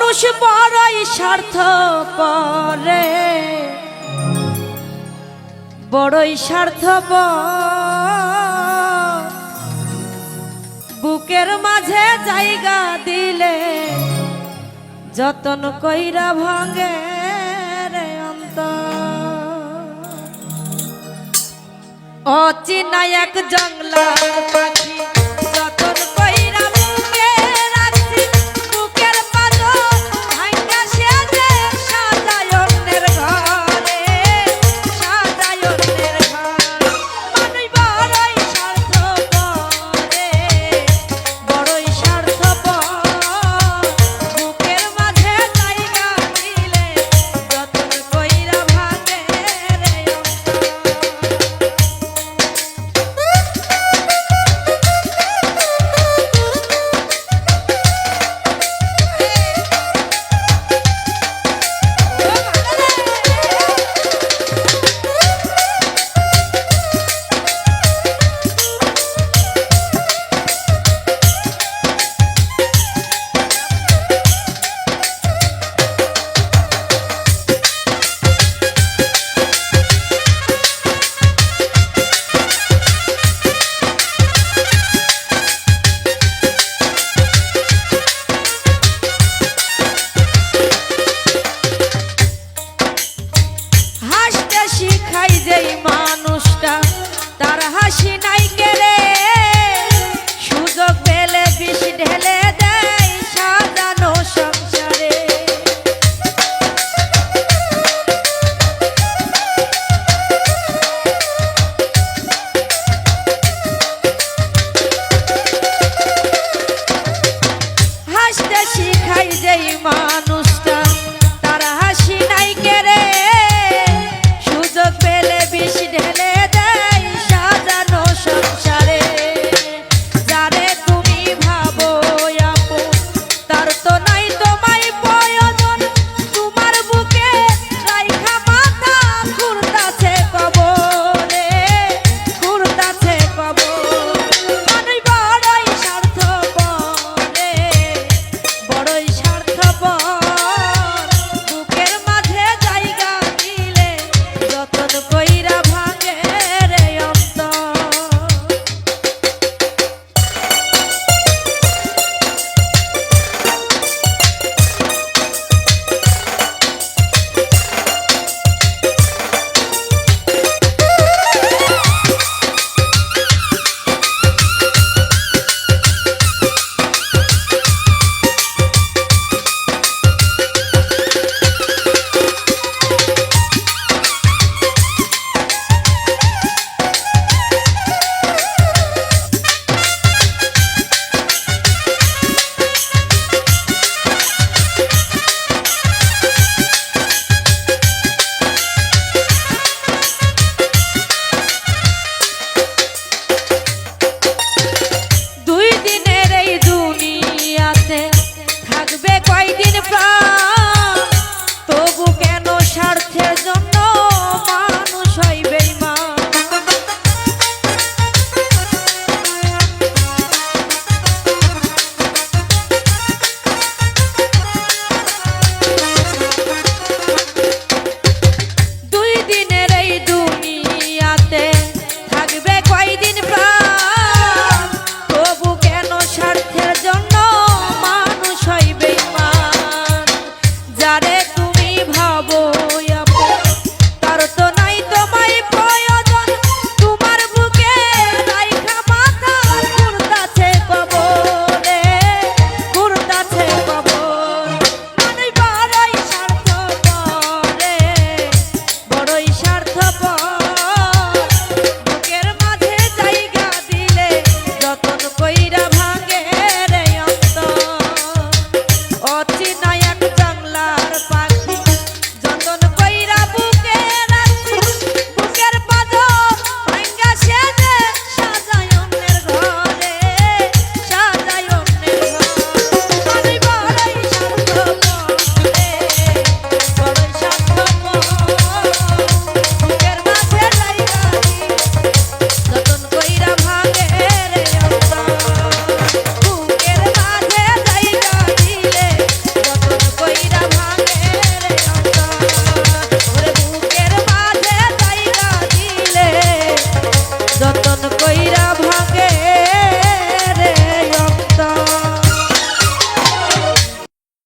মানুষ বড়ই স্বার্থপর রে, বড়ই স্বার্থপর। বুকের মাঝে জায়গা দিলে যতন কইরা ভাঙে রে অন্তর। অচিনা এক জংলার পাখি যতন কইরা বুকে রাখছি, বুকের পাজর ভাঙা সেজে সাজায় অন্যের ঘরে, সাজায় অন্যের ঘর। মানুষ বড়ই স্বার্থপর রে, বড়ই স্বার্থপর। বুকের মাঝে জায়গা দিলে যতন কইরা ভাঙে রে শিখাই যেই মানুষটা তার হাসি নাই কেড়ে, সুযোগ পেলে বিষ ঢেলে দেয় সাজানো সংসারে। হাসতে শিখাই যেই